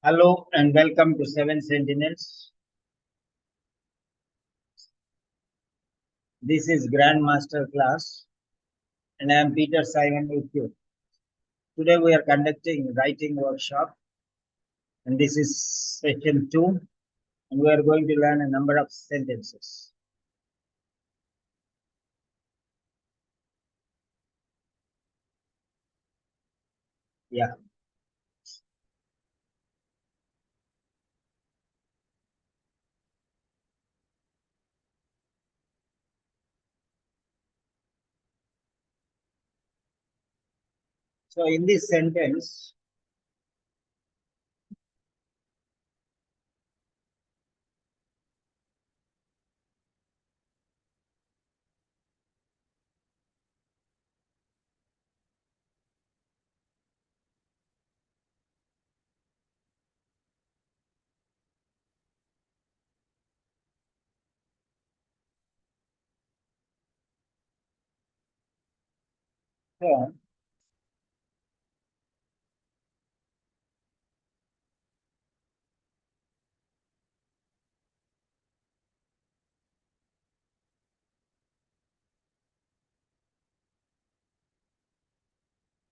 Hello and welcome to Seven Sentinels. This is Grandmaster class and I am Peter Simon with you. Today we are conducting writing workshop and this is session 2 and we are going to learn a number of sentences. Yeah. So in this sentence, so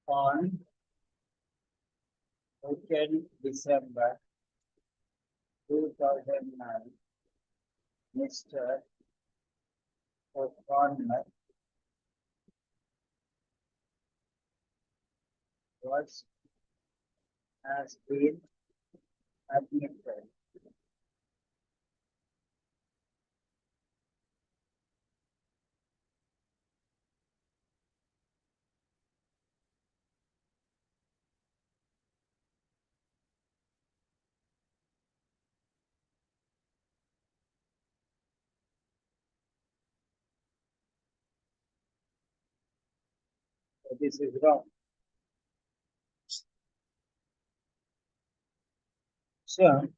on 2nd December 2009, Mr. O'Connor was has been admitted. So this is wrong. So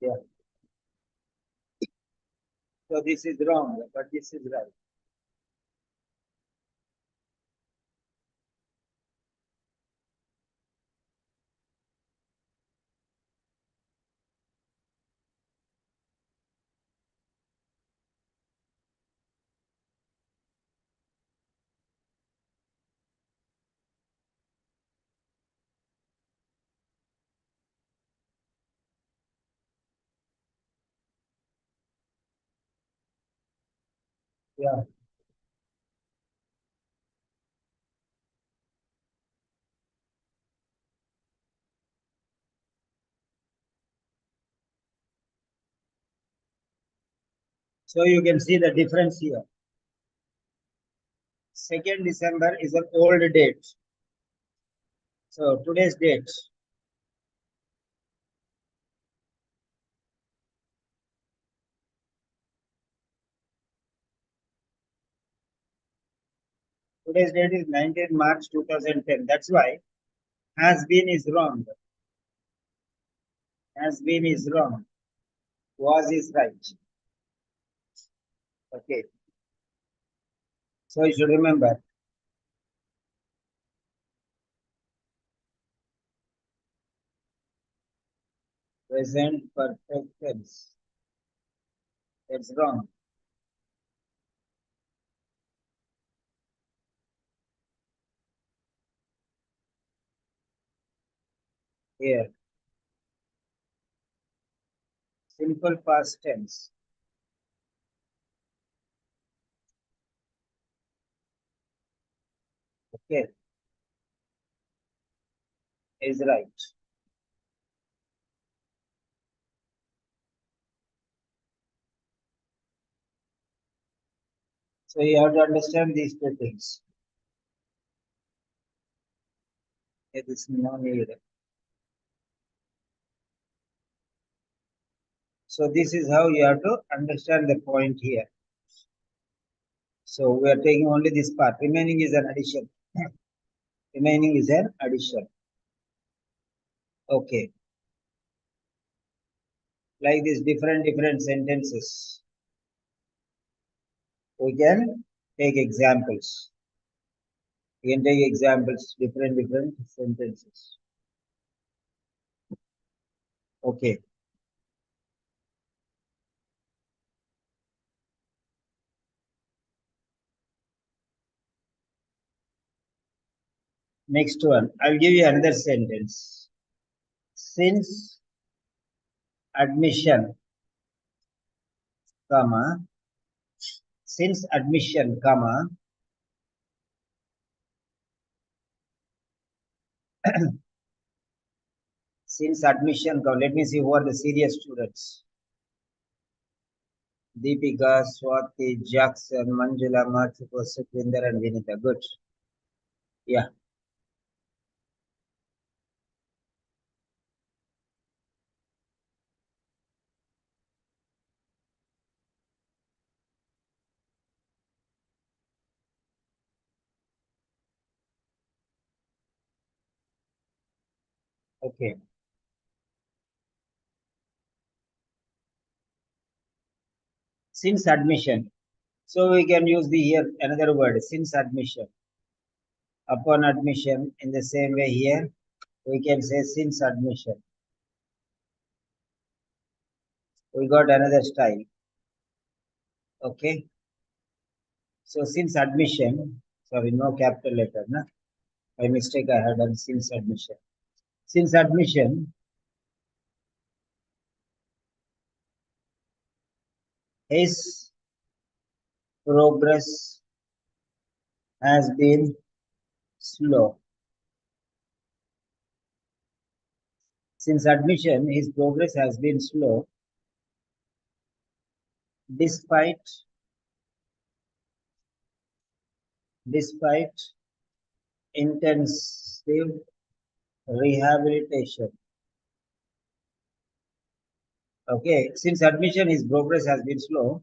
yeah. So this is wrong, but this is right. Yeah. So you can see the difference here. 2nd December is an old date. So today's date. Today's date is 19th March 2010. That's why has been is wrong. Has been is wrong. Was is right. Okay. So you should remember present perfect tense. That's wrong. Here. Simple past tense. Okay. Is right. So you have to understand these two things. It is no need. So this is how you have to understand the point here. So we are taking only this part. Remaining is an addition. Remaining is an addition. Okay. Like this different sentences. We can take examples. We can take examples, different sentences. Okay. Next one. I'll give you another sentence. Since admission, comma, since admission, comma, since admission, comma, let me see who are the serious students. Deepika, Swati, Jackson, Manjula, Matsuko, Sukhinder, and Vinita. Good. Yeah. Okay. Since admission. So we can use the here another word, since admission. Upon admission, in the same way here, we can say since admission. We got another style. Okay. So since admission, sorry, no capital letter, na? By mistake, I had done since admission. Since admission, his progress has been slow. Since admission, his progress has been slow despite despite intensive rehabilitation. Okay, since admission, his progress has been slow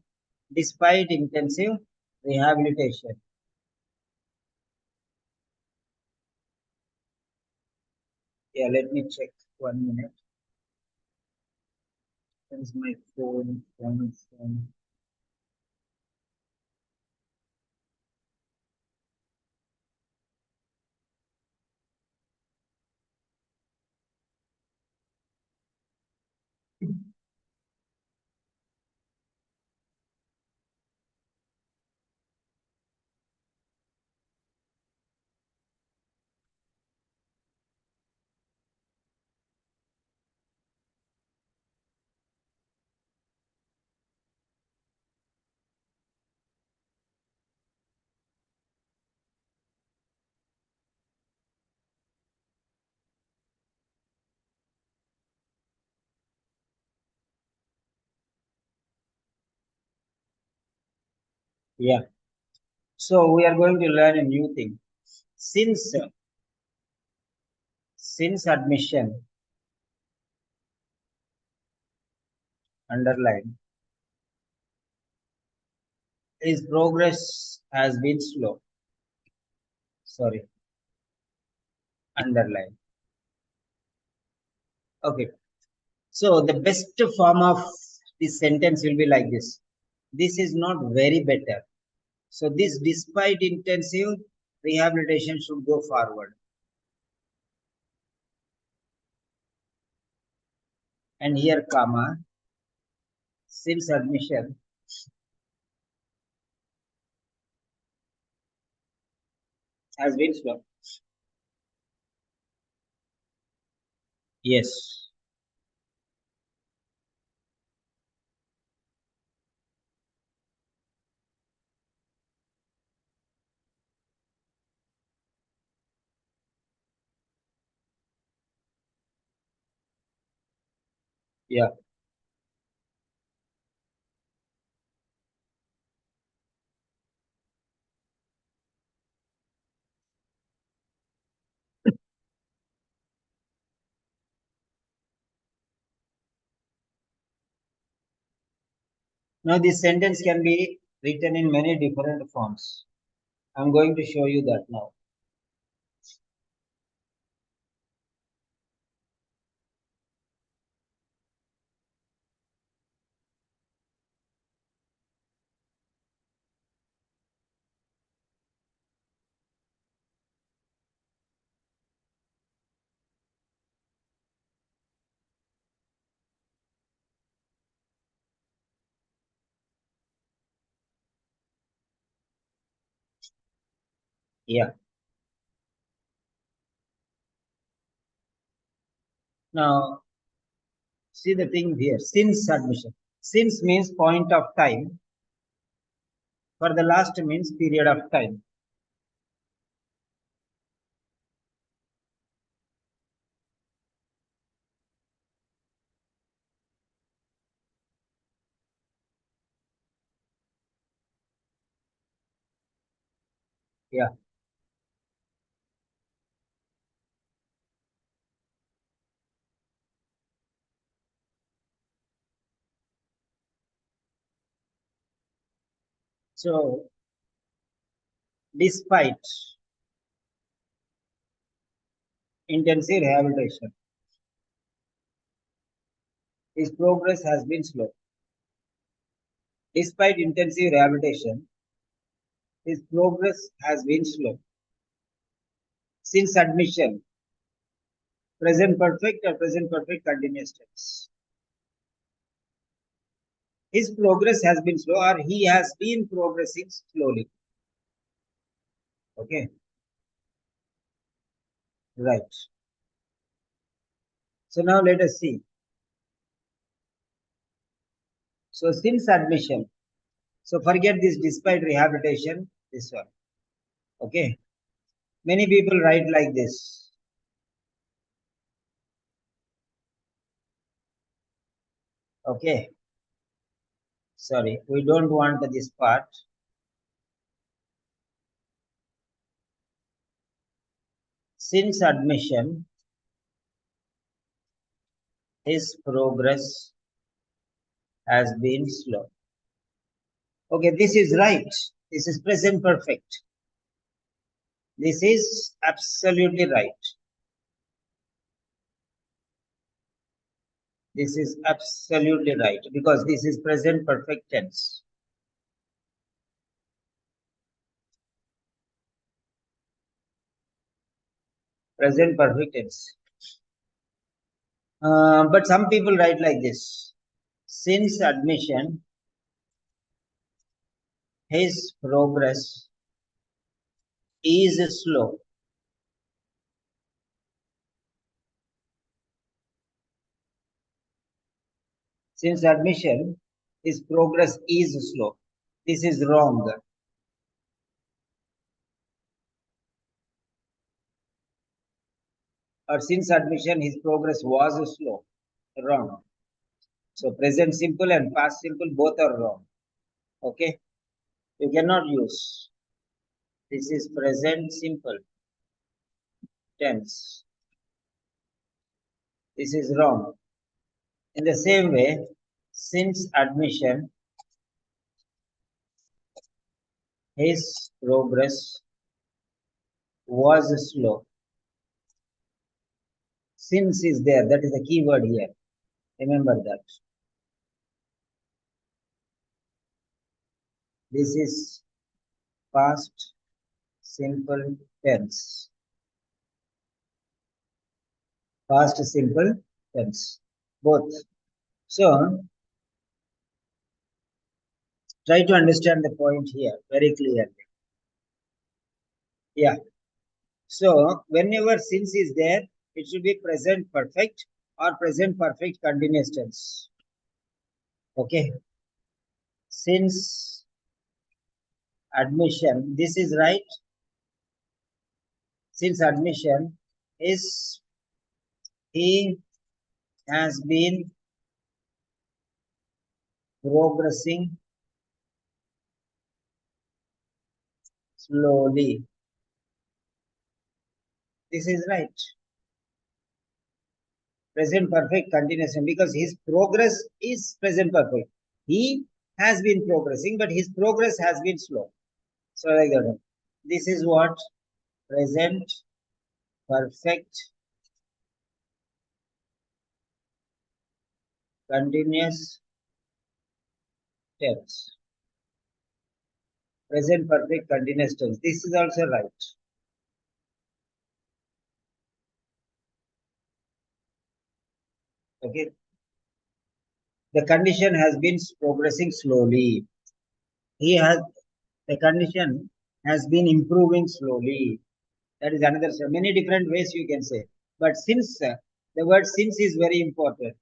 despite intensive rehabilitation. Yeah, let me check 1 minute. Where's my phone? Yeah. So we are going to learn a new thing. Since admission, underline, his progress has been slow. Sorry, underline. Okay. So the best form of this sentence will be like this. This is not very better. So this despite intensive rehabilitation should go forward. And here comma, since admission has been slow. Yes. Yeah. Now this sentence can be written in many different forms. I'm going to show you that now. Yeah. Now see the thing here. Since admission. Since means point of time. For the last means period of time. Yeah. So despite intensive rehabilitation, his progress has been slow. Despite intensive rehabilitation, his progress has been slow. Since admission, present perfect or present perfect continuous tense. His progress has been slow or he has been progressing slowly. Okay, right. So now let us see. So since admission, So forget this despite rehabilitation, this one. Okay. Many people write like this. Okay. Sorry, we don't want this part. Since admission, his progress has been slow. Okay, this is right. This is present perfect. This is absolutely right. This is absolutely right because this is present perfect tense. Present perfect tense. But some people write like this. Since admission, his progress is slow. Since admission, his progress is slow. This is wrong. Or since admission, his progress was slow. Wrong. So present simple and past simple both are wrong. Okay. You cannot use. This is present simple tense. This is wrong. In the same way, since admission, his progress was slow. Since is there. That is the key word here. Remember that. This is past simple tense. Past simple tense. Both. So, try to understand the point here very clearly. Yeah. So, whenever since is there, it should be present perfect or present perfect continuous tense. Okay. Since admission, this is right. Since admission is he has been progressing slowly. This is right. Present perfect continuous because his progress is present perfect. He has been progressing, but his progress has been slow. So like that. This is what present perfect continuous tense. Present perfect continuous tense. This is also right. Okay. The condition has been progressing slowly. He has the condition has been improving slowly. That is another many different ways you can say. But since the word since is very important.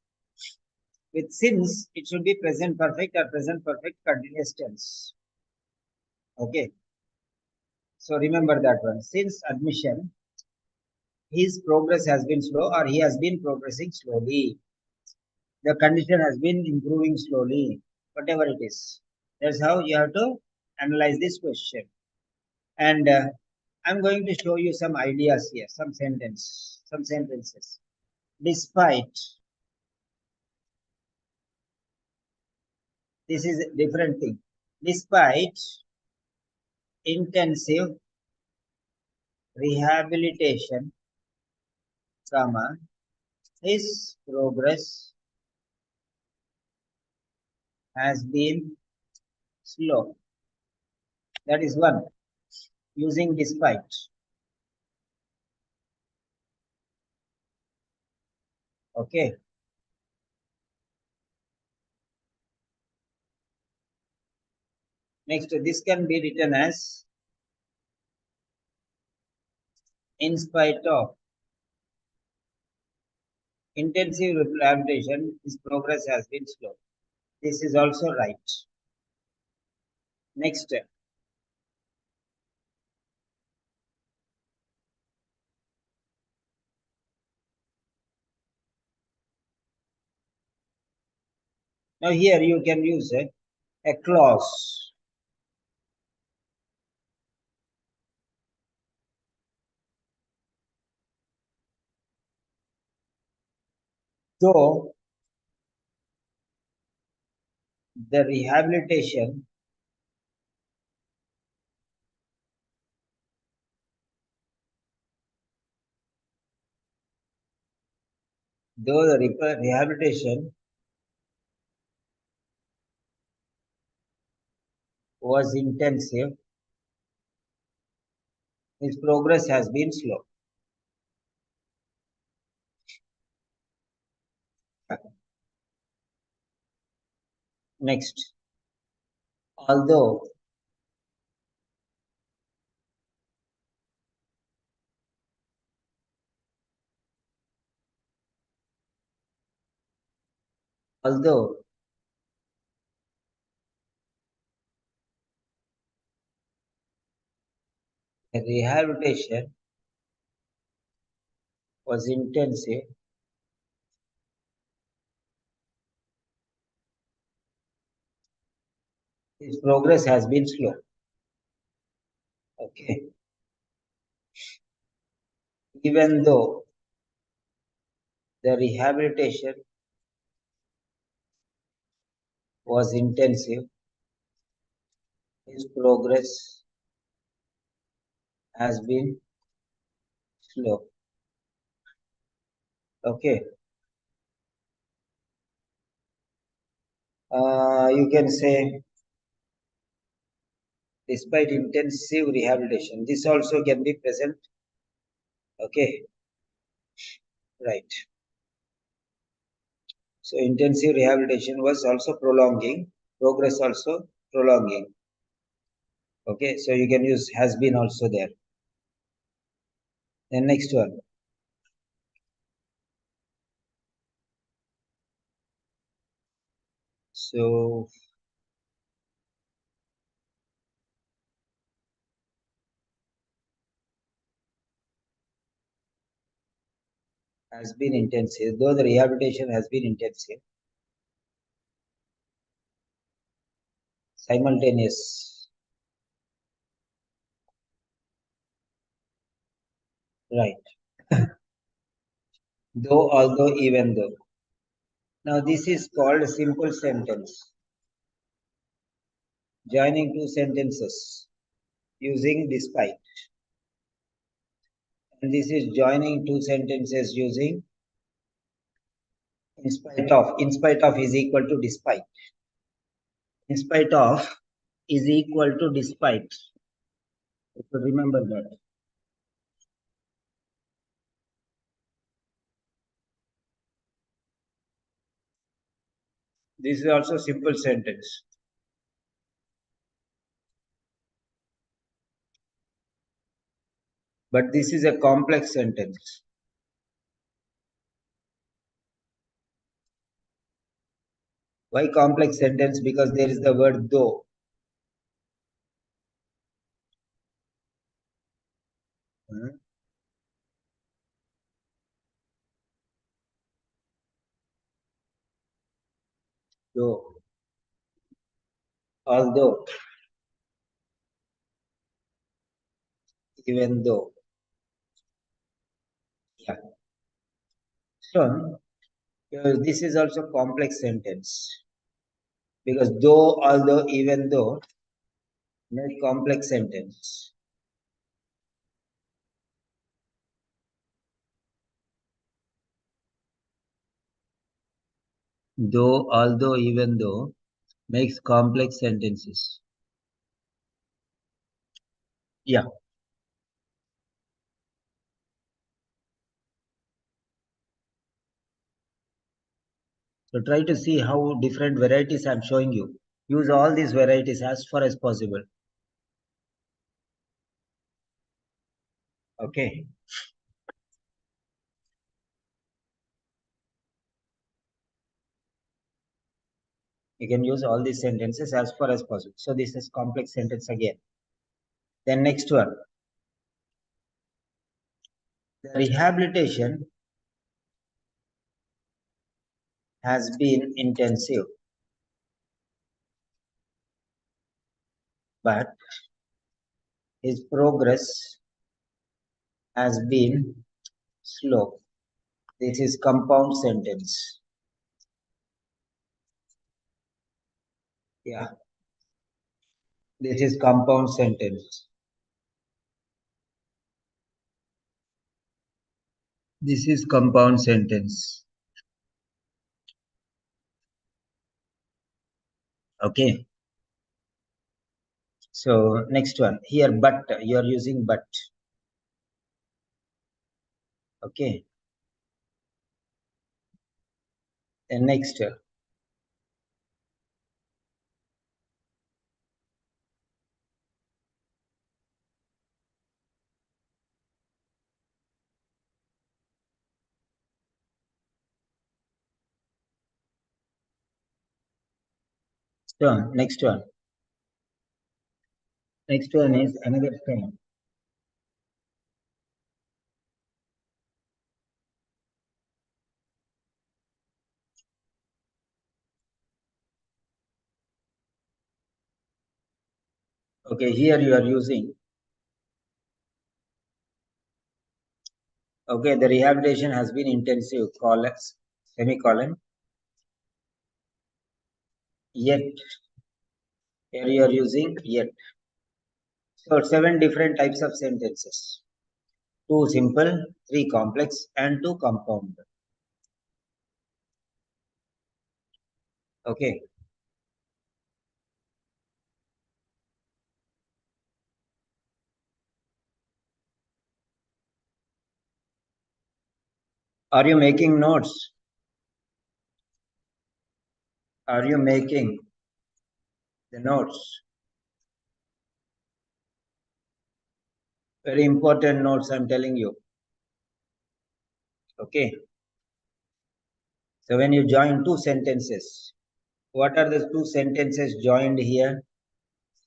With since it should be present perfect or present perfect continuous tense. Okay. So remember that one. Since admission, his progress has been slow or he has been progressing slowly. The condition has been improving slowly, whatever it is. That's how you have to analyze this question. And I'm going to show you some ideas here, some sentences. Despite, this is a different thing. Despite intensive rehabilitation, comma, his progress has been slow. That is one, using despite. Okay. Next, this can be written as in spite of intensive rehabilitation, his progress has been slow. This is also right. Next, now here you can use a clause. Though the rehabilitation though the rehabilitation was intensive, its progress has been slow. Next, although although the rehabilitation was intensive, its progress has been slow. Okay. Even though the rehabilitation was intensive, its progress has been slow. Okay. You can say, despite intensive rehabilitation, this also can be present. Okay. Right. So intensive rehabilitation was also prolonging, progress also prolonging. Okay. So you can use has been also there. Then next one. So has been intensive, though the rehabilitation has been intensive. Simultaneous. Right. Though, although, even though. Now this is called a simple sentence. Joining two sentences using despite. And this is joining two sentences using in spite of. In spite of is equal to despite. In spite of is equal to despite. You should remember that. This is also simple sentence. But this is a complex sentence. Why complex sentence? Because there is the word though. Hmm? Though. Although. Even though. Yeah. So this is also complex sentence. Because though, although, even though, make complex sentence. Though, although, even though makes complex sentences. Yeah. So try to see how different varieties I'm showing you. Use all these varieties as far as possible. Okay. You can use all these sentences as far as possible. So this is complex sentence again. Then next one. The rehabilitation has been intensive, but his progress has been slow. This is compound sentence. Yeah. This is compound sentence. This is compound sentence. Okay. So next one here, but you are using but. Okay. And next, so next one. Next one is another thing. Okay, here you are using. Okay, the rehabilitation has been intensive. Colons, semicolon. Yet, here you are using yet. So 7 different types of sentences. 2 simple, 3 complex, and 2 compound. Okay. Are you making notes? Are you making the notes? Very important notes I'm telling you. Okay. So when you join 2 sentences, what are the 2 sentences joined here?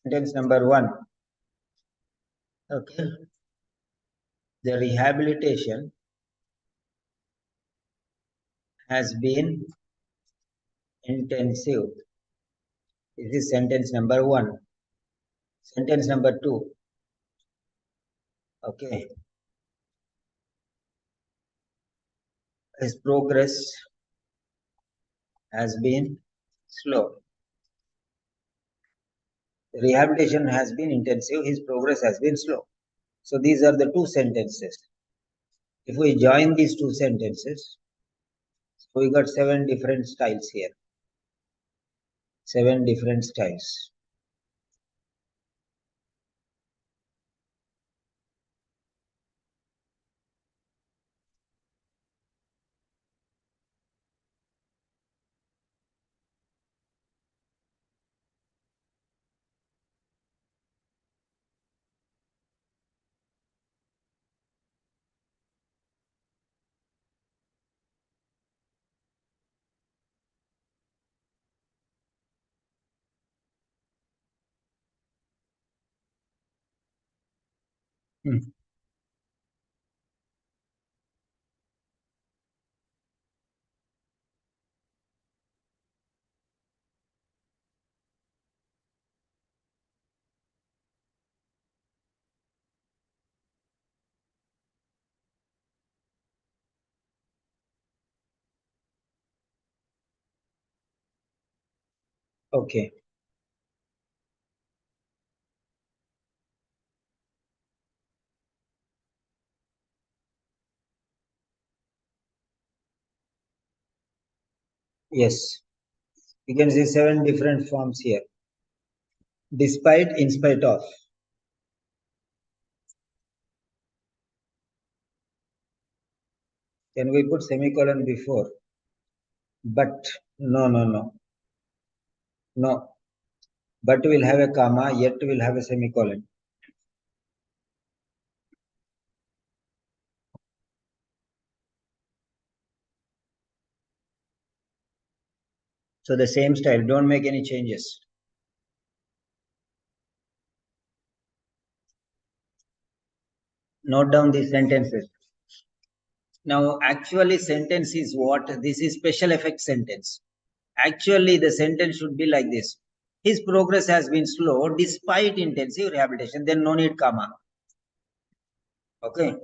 Sentence number 1. Okay. The rehabilitation has been intensive. This is sentence number 1. Sentence number 2. Okay. His progress has been slow. The rehabilitation has been intensive. His progress has been slow. So these are the 2 sentences. If we join these 2 sentences, we got 7 different styles here. 7 different styles. Hmm. Okay. Yes. You can see 7 different forms here. Despite, in spite of. Can we put semicolon before? But, no, no, no. No. But will have a comma, yet will have a semicolon. So the same style, don't make any changes. Note down these sentences. Now, actually sentence is what? This is special effect sentence. Actually, the sentence should be like this. His progress has been slow despite intensive rehabilitation. Then no need comma. Okay.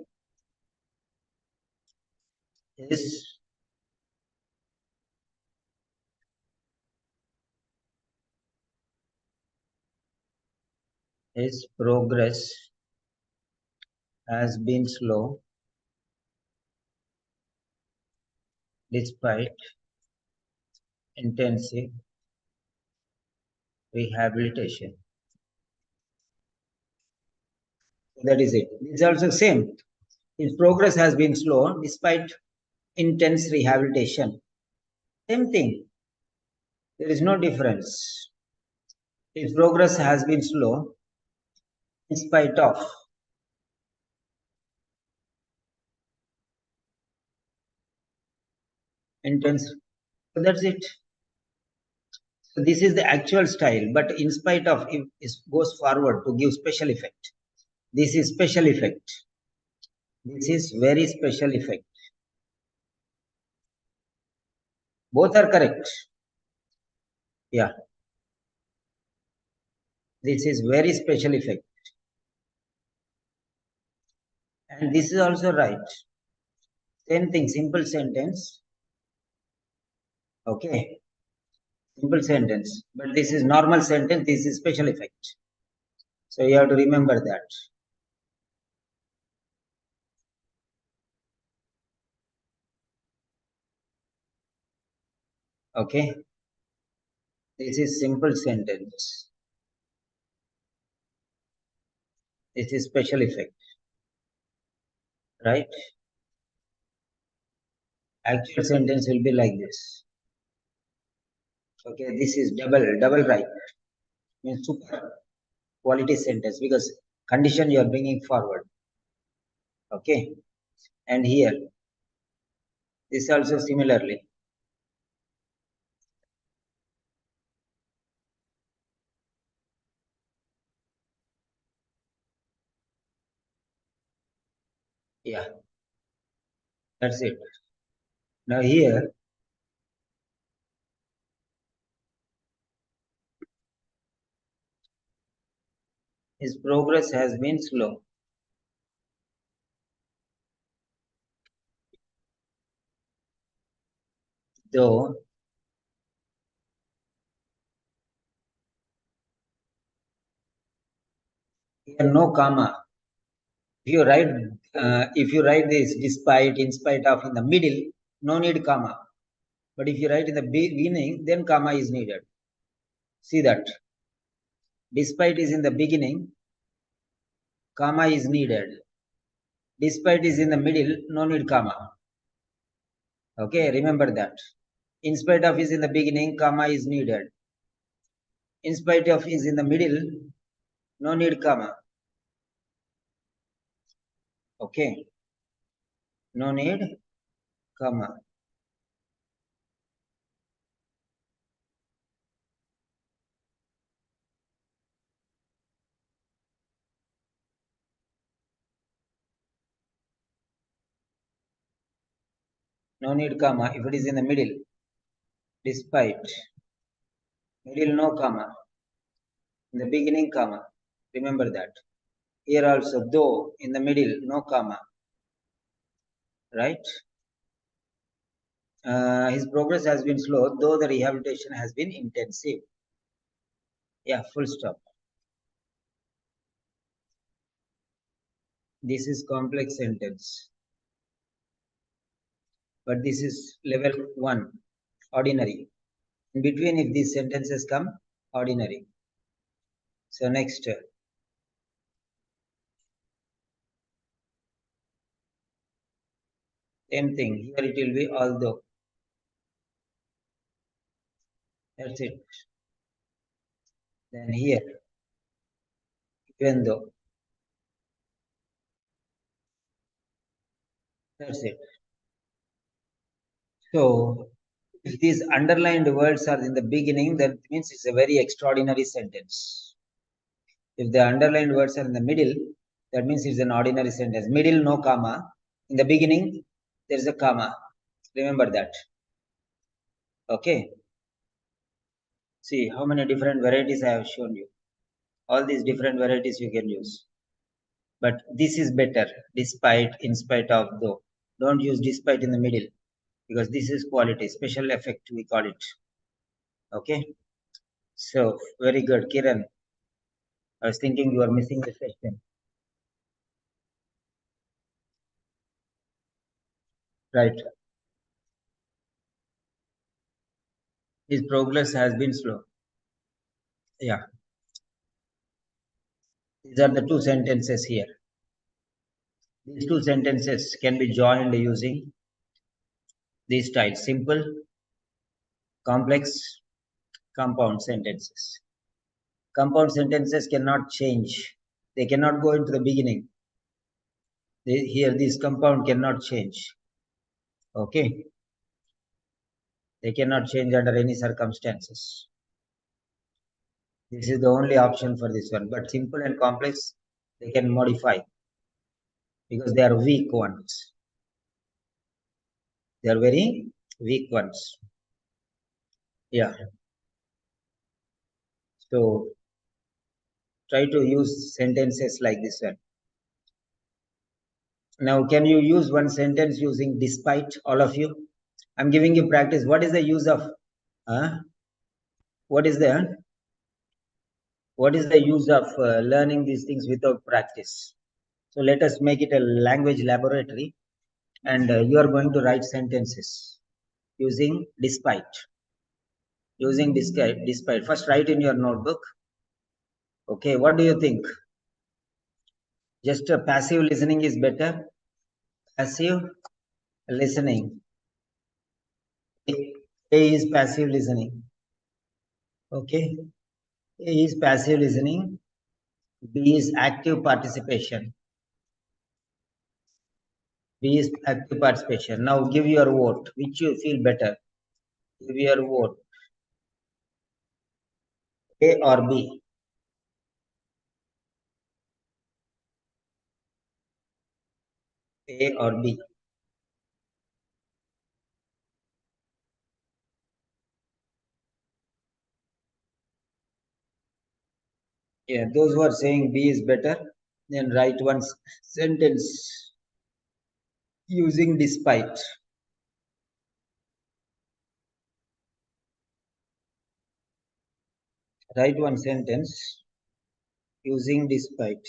His progress has been slow despite intensive rehabilitation. That is it. It's also same. His progress has been slow despite intense rehabilitation. Same thing. There is no difference. His progress has been slow in spite of intense. So that's it. So this is the actual style, but in spite of, if it goes forward to give special effect. This is special effect. This is very special effect. Both are correct. Yeah. This is very special effect. And this is also right. Same thing, simple sentence. Okay. Simple sentence. But this is normal sentence. This is special effect. So you have to remember that. Okay. This is simple sentence. This is special effect. Right? Actual sentence will be like this. Okay. This is double right. Means super quality sentence because condition you are bringing forward. Okay. And here, this also similarly. Yeah. That's it. Now here, his progress has been slow. Though here no comma. If you write this despite, in spite of, in the middle, no need comma. But if you write in the beginning, then comma is needed. See that. Despite is in the beginning, comma is needed. Despite is in the middle, no need comma. Okay, remember that. In spite of is in the beginning, comma is needed. In spite of is in the middle, no need comma. Okay. No need comma. No need comma if it is in the middle. Despite. Middle no comma. In the beginning comma. Remember that. Here also though in the middle no comma. Right? His progress has been slow though the rehabilitation has been intensive. Yeah, full stop. This is complex sentence. But this is level 1, ordinary. In between, if these sentences come, ordinary. So next, same thing. Here it will be although. That's it. Then here, even though. That's it. So If these underlined words are in the beginning, that means it's a very extraordinary sentence. If the underlined words are in the middle, that means it's an ordinary sentence. Middle, no comma. In the beginning, there is a comma. Remember that. Okay. See how many different varieties I have shown you. All these different varieties you can use. But this is better, despite, in spite of, though. Don't use despite in the middle, because this is quality, special effect we call it. Okay. So very good, Kiran. I was thinking you are missing the session. Right. His progress has been slow. Yeah. These are the two sentences here. These two sentences can be joined using these styles: simple, complex, compound sentences. Compound sentences cannot change. They cannot go into the beginning. Here, this compound cannot change. Okay. They cannot change under any circumstances. This is the only option for this one. But simple and complex, they can modify because they are weak ones. They are very weak ones. Yeah. So try to use sentences like this one. Now, can you use one sentence using despite, all of you? I'm giving you practice. What is the use of, what is the use of learning these things without practice? So let us make it a language laboratory, and you are going to write sentences using despite. Using despite. First, write in your notebook. Okay, what do you think? Just passive listening is better. Passive listening. A is passive listening. Okay. A is passive listening. B is active participation. B is active participation. Now give your vote. Which you feel better? Give your vote. A or B? A or B? Yeah, those who are saying B is better, then write one sentence using despite. Write one sentence using despite.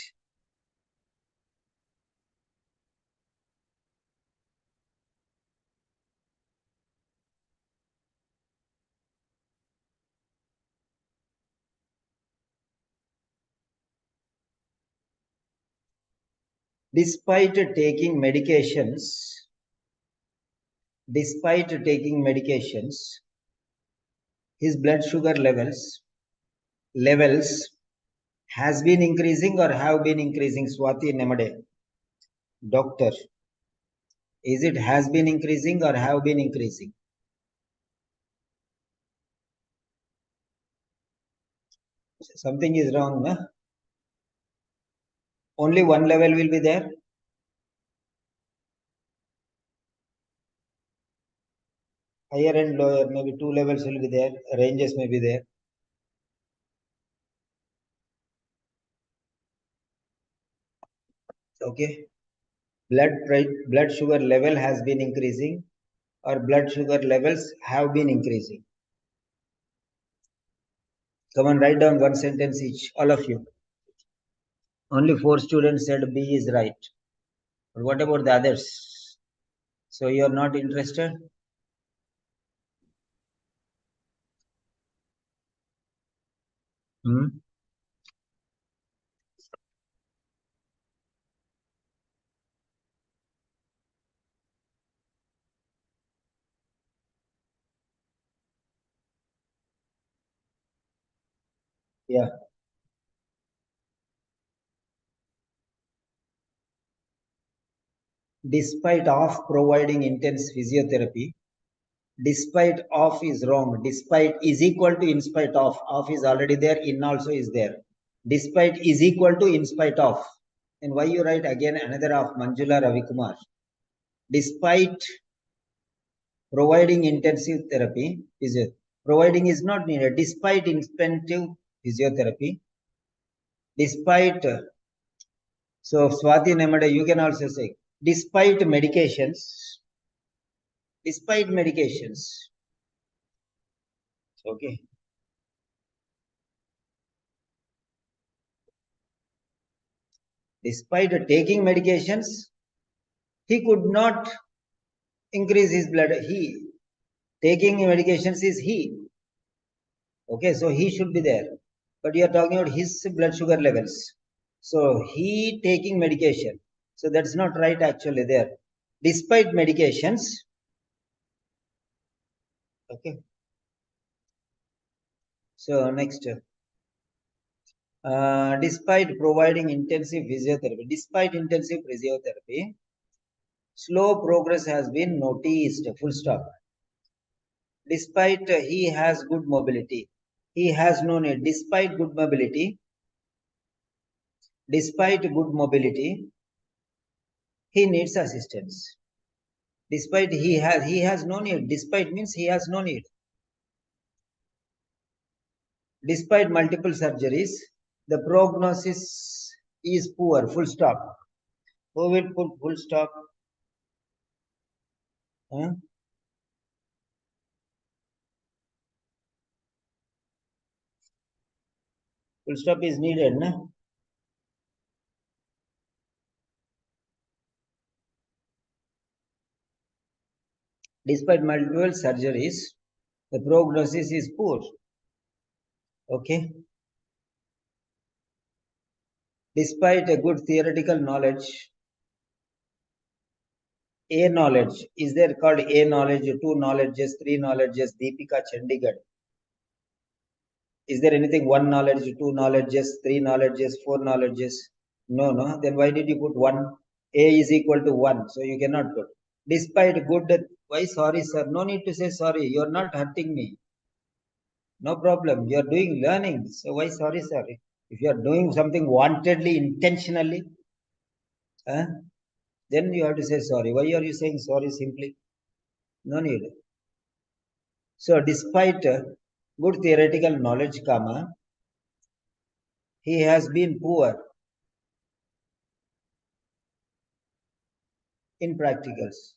Despite taking medications, his blood sugar levels has been increasing or have been increasing. Swati Nemade, doctor, is it has been increasing or have been increasing? Something is wrong, no? Only one level will be there. Higher and lower, maybe two levels will be there. Ranges may be there. Okay. Blood sugar level has been increasing or blood sugar levels have been increasing. Come on, write down one sentence each, all of you. Only 4 students said B is right. But what about the others? So you are not interested? Hmm? Yeah. Despite of providing intense physiotherapy, Despite of is wrong. Despite is equal to in spite of. Of is already there. In also is there. Despite is equal to in spite of. And why you write again another of Manjula Ravikumar? Despite providing intensive therapy, providing is not needed. Despite intensive physiotherapy, despite, so Swati Nemade, you can also say, despite medications, okay. Despite taking medications, he could not increase his blood. He taking medications is he. Okay, so he should be there. But you are talking about his blood sugar levels. So he taking medication. So that's not right actually there. Despite medications, okay. So next, despite providing intensive physiotherapy, slow progress has been noticed. Full stop. Despite he has good mobility, he has no need. Despite good mobility, he needs assistance. Despite he has no need. Despite means he has no need. Despite multiple surgeries, the prognosis is poor. Full stop. Who will put full stop? Huh? Full stop is needed, no? Despite multiple surgeries, the prognosis is poor. Okay. Despite a good theoretical knowledge, a knowledge, is there called a knowledge, two knowledges, three knowledges, Deepika Chandigarh? Is there anything one knowledge, two knowledges, three knowledges, four knowledges? No, no. Then why did you put one? A is equal to one, so you cannot put. Despite good, why sorry, sir? No need to say sorry. You're not hurting me. No problem. You're doing learning. So why sorry, sir? If you're doing something wantedly, intentionally, then you have to say sorry. Why are you saying sorry simply? No need. So despite good theoretical knowledge, he has been poor in practicals.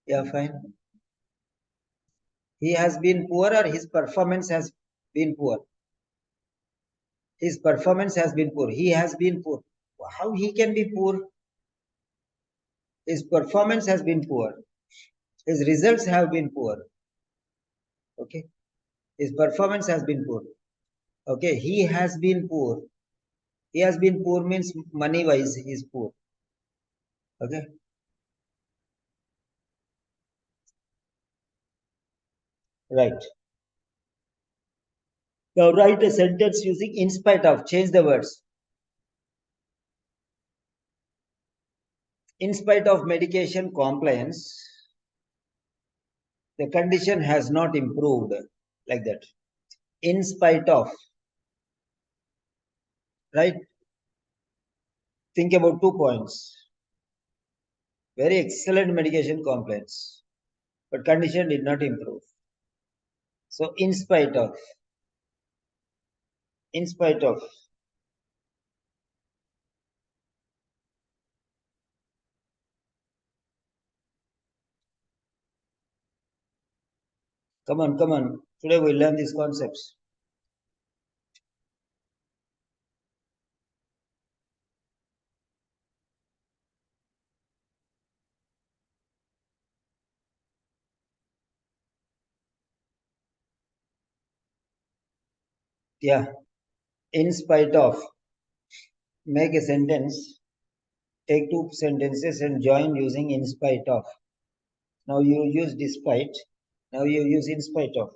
Yeah, fine. He has been poor or his performance has been poor. His performance has been poor. He has been poor. How he can be poor? His performance has been poor. His results have been poor. Okay. His performance has been poor. Okay. He has been poor. He has been poor means money wise he is poor. Okay. Right. Now write a sentence using in spite of. Change the words. In spite of medication compliance, the condition has not improved. Like that. In spite of. Right. Think about 2 points. Very excellent medication compliance, but condition did not improve. So in spite of, come on, come on. Today we learn these concepts. Yeah, in spite of, make a sentence, take two sentences and join using in spite of. Now you use despite, now you use in spite of.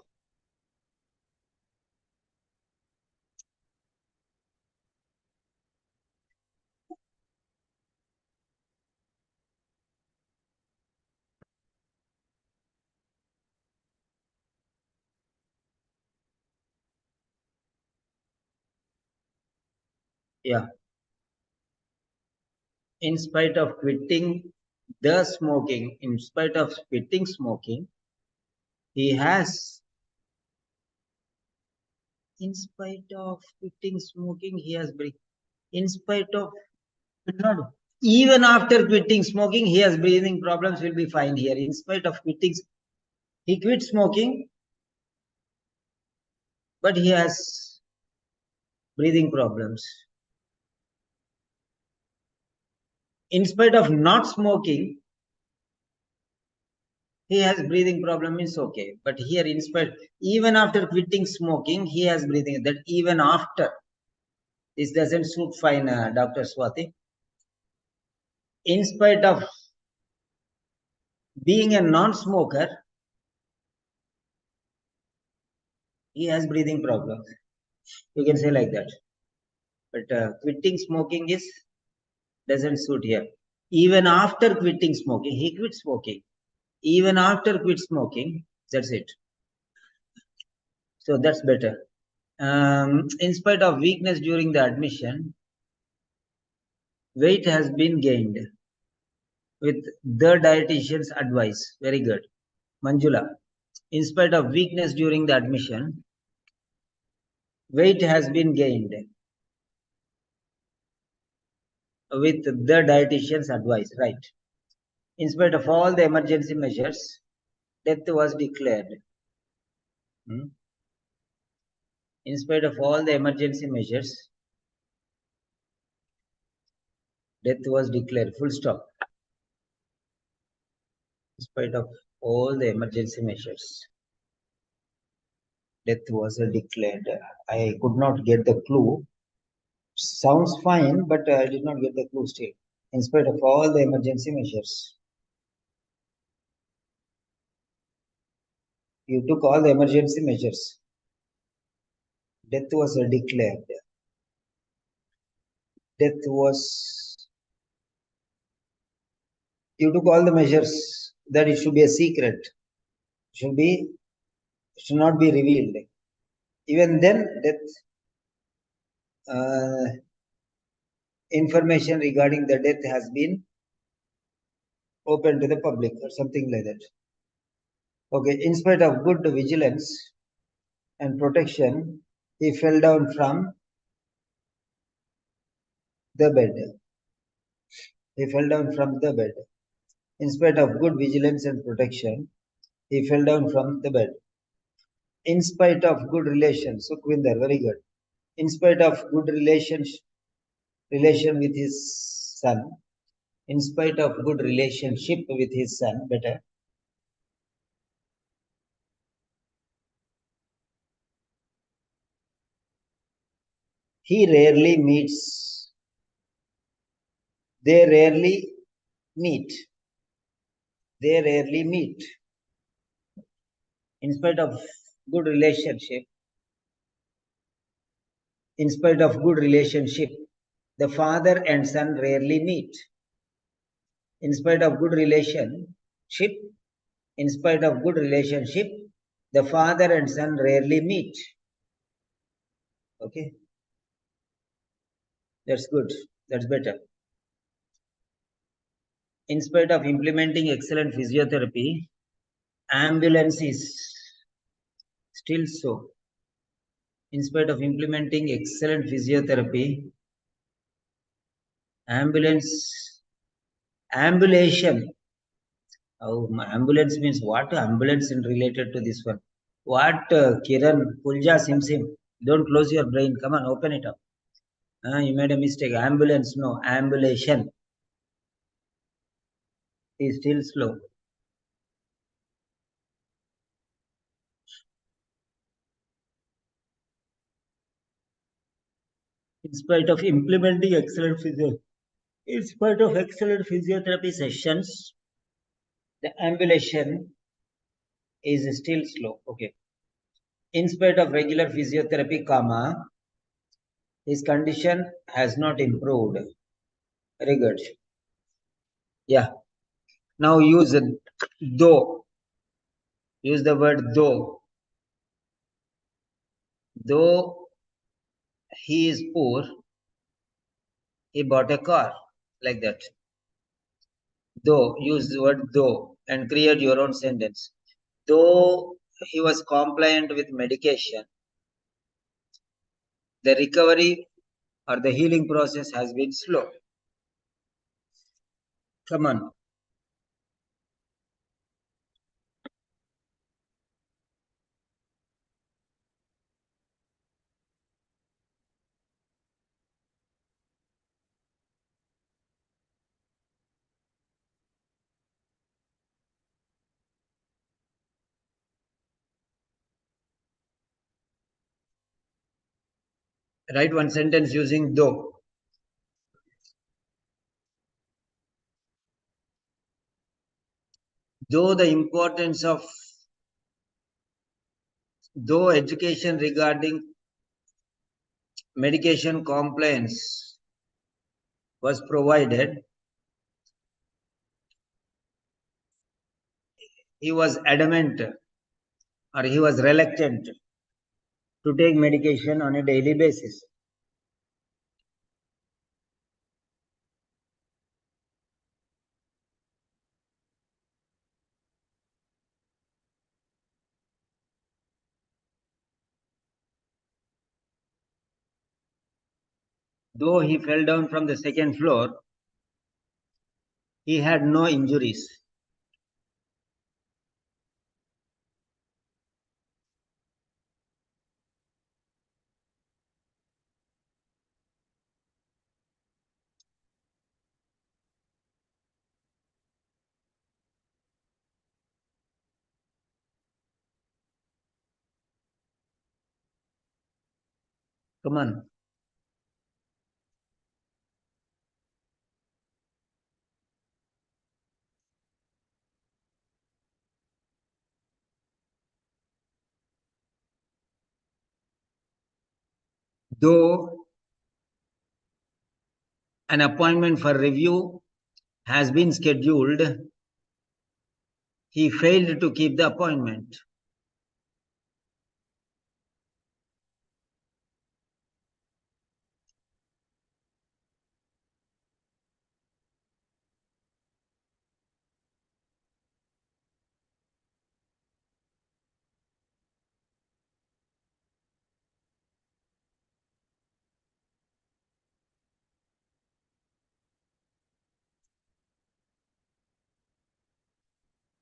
Yeah. In spite of quitting the smoking, in spite of quitting smoking, he has, in spite of quitting smoking, he has, in spite of, not, even after quitting smoking, he has breathing problems, will be fine here. In spite of quitting, he quit smoking, but he has breathing problems. In spite of not smoking, he has breathing problem, is okay. But here, in spite, even after quitting smoking, he has breathing. That even after, this doesn't suit fine, Dr. Swati. In spite of being a non-smoker, he has breathing problems. You can say like that. But quitting smoking is doesn't suit here. Even after quitting smoking, he quit smoking. Even after quit smoking, that's it. So that's better. In spite of weakness during the admission, weight has been gained with the dietitian's advice. Very good. Manjula, in spite of weakness during the admission, weight has been gained with the dietitian's advice. Right. In spite of all the emergency measures, death was declared. In spite of all the emergency measures, death was declared. Full stop. In spite of all the emergency measures, death was declared. I could not get the clue. Sounds fine, but I did not get the clue still. In spite of all the emergency measures, you took all the emergency measures. Death was declared. Death was. You took all the measures that it should be a secret. Should not be revealed. Even then, death information regarding the death has been open to the public or something like that. Okay, in spite of good vigilance and protection, he fell down from the bed. He fell down from the bed. In spite of good vigilance and protection, he fell down from the bed. In spite of good relations, Sukhvinder, very good. In spite of good relation with his son, in spite of good relationship with his son, better. He rarely meets. They rarely meet. They rarely meet. In spite of good relationship, in spite of good relationship, the father and son rarely meet. In spite of good relationship, in spite of good relationship, the father and son rarely meet. Okay, that's good. That's better. In spite of implementing excellent physiotherapy, ambulance is still so. In spite of implementing excellent physiotherapy, ambulation. Oh, ambulance means what? Ambulance in related to this one. What, Kiran, Pulja, Sim? Don't close your brain. Come on, open it up. You made a mistake. Ambulance, no. Ambulation is still slow. In spite of implementing excellent physiotherapy sessions, the ambulation is still slow. Okay. In spite of regular physiotherapy, his condition has not improved. Very good. Yeah. Now use though. Use the word though. Though he is poor, he bought a car, like that. Though, use the word though and create your own sentence. Though he was compliant with medication, the recovery or the healing process has been slow. Come on. Write one sentence using though. Though the importance of though education regarding medication compliance was provided, he was adamant or he was reluctant to take medication on a daily basis. Though he fell down from the second floor, he had no injuries. Come on. Though an appointment for review has been scheduled, he failed to keep the appointment.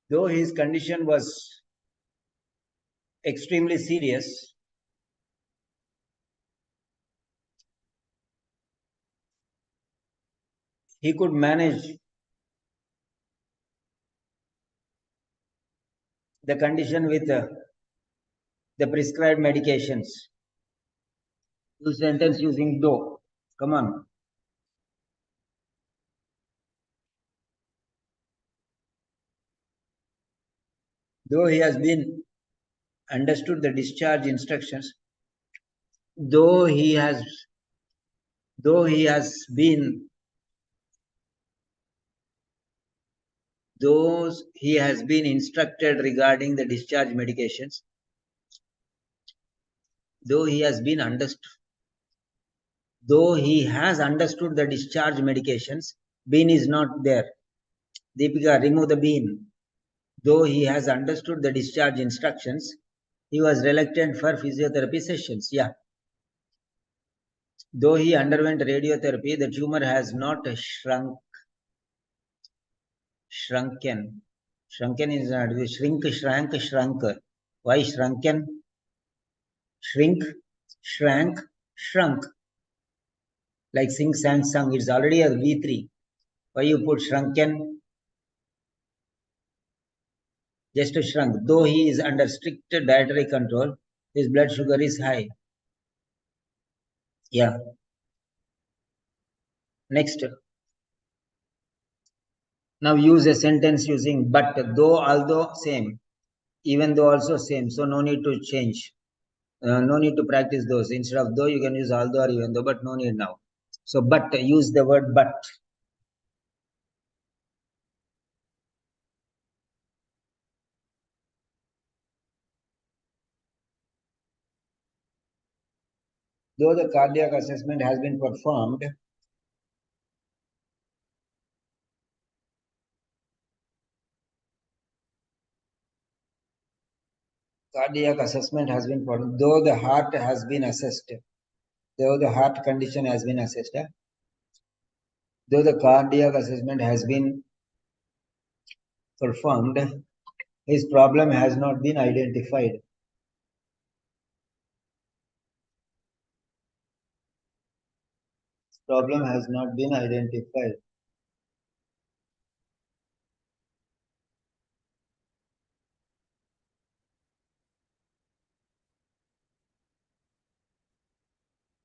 Though his condition was extremely serious, he could manage the condition with the prescribed medications. Use sentence using though. Come on. Though he has been understood the discharge instructions, though he has been those he has been instructed regarding the discharge medications, though he has been understood, though he has understood the discharge medications, been is not there. Deepika, remove the been. Though he has understood the discharge instructions, he was reluctant for physiotherapy sessions. Yeah. Though he underwent radiotherapy, the tumor has not shrunken. Shrunken is not shrink, shrank, shrunk. Why shrunken? Shrink, shrank, shrunk. Like sing, sang, sung. It's already a V3. Why you put shrunken? Just shrunk. Though he is under strict dietary control, his blood sugar is high. Yeah. Next. Now use a sentence using but, though, although, same. Even though, also same. So no need to change. No need to practice those. Instead of though, you can use although or even though, but no need now. So but, use the word but. Though the cardiac assessment has been performed, Cardiac assessment has been performed, though the heart has been assessed, though the heart condition has been assessed, though the cardiac assessment has been performed, his problem has not been identified. Problem has not been identified.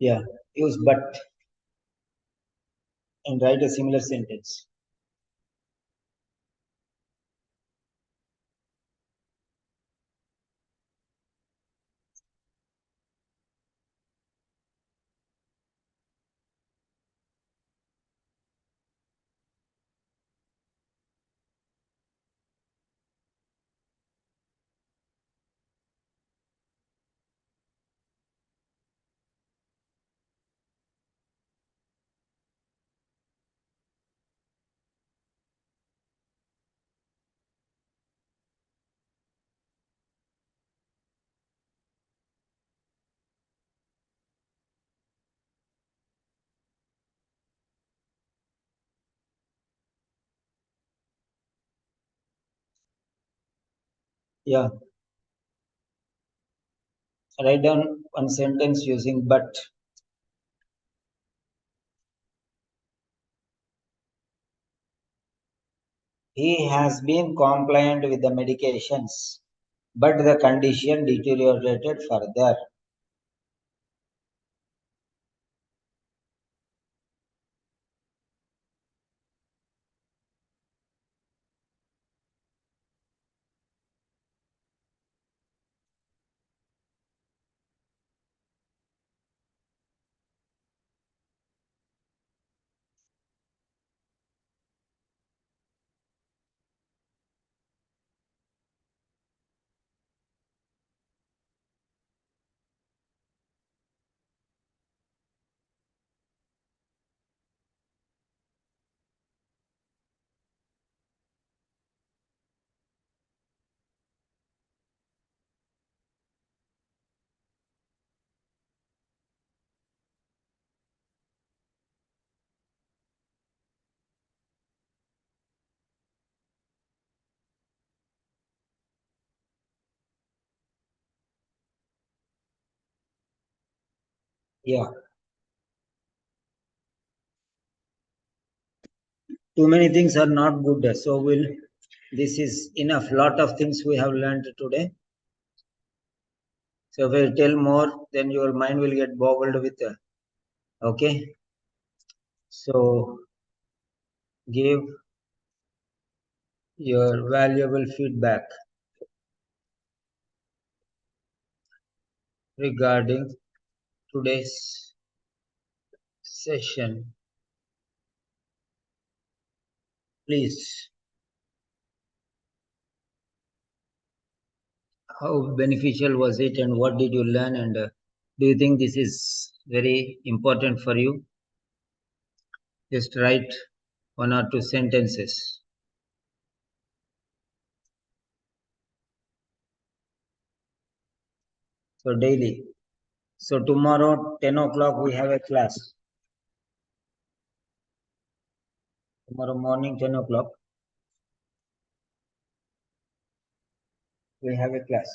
Yeah, use but and write a similar sentence. Yeah, write down one sentence using but. He has been compliant with the medications, but the condition deteriorated further. Yeah, too many things are not good. So this is enough. Lot of things we have learned today. So if I tell more, then your mind will get boggled with. Okay. So give your valuable feedback regarding today's session. Please, how beneficial was it and what did you learn? And do you think this is very important for you? Just write one or two sentences. So daily. So tomorrow, 10 o'clock, we have a class. Tomorrow morning, 10 o'clock, we have a class.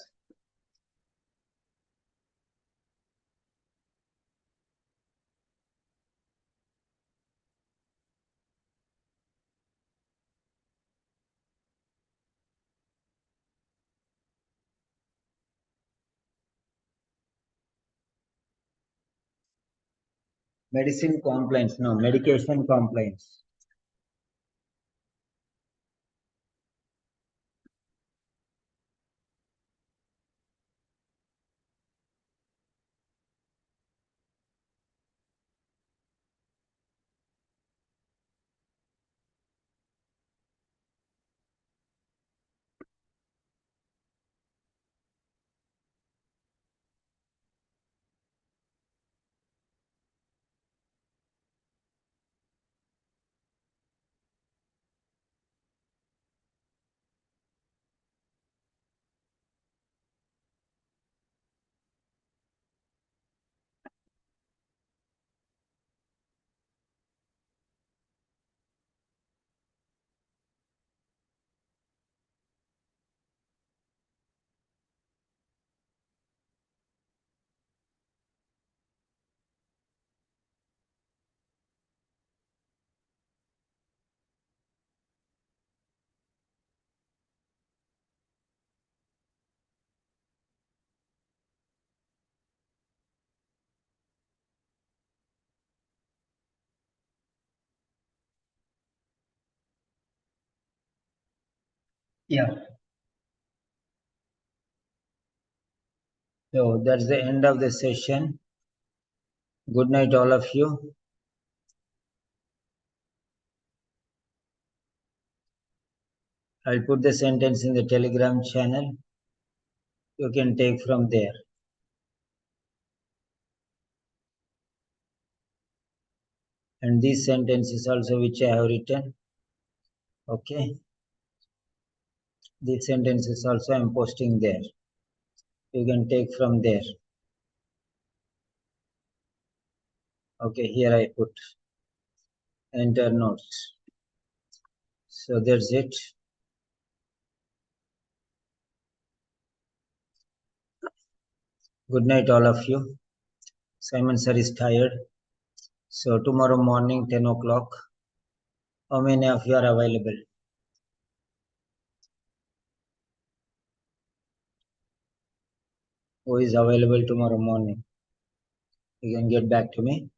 Medicine compliance, no, medication compliance. Yeah. So that's the end of the session. Good night, all of you. I'll put the sentence in the Telegram channel. You can take from there. And these sentences also which I have written. Okay. These sentences also I'm posting there. You can take from there. Okay, here I put enter notes. So that's it. Good night, all of you. Simon sir is tired. So tomorrow morning, 10 o'clock. How many of you are available? Who is available tomorrow morning? You can get back to me.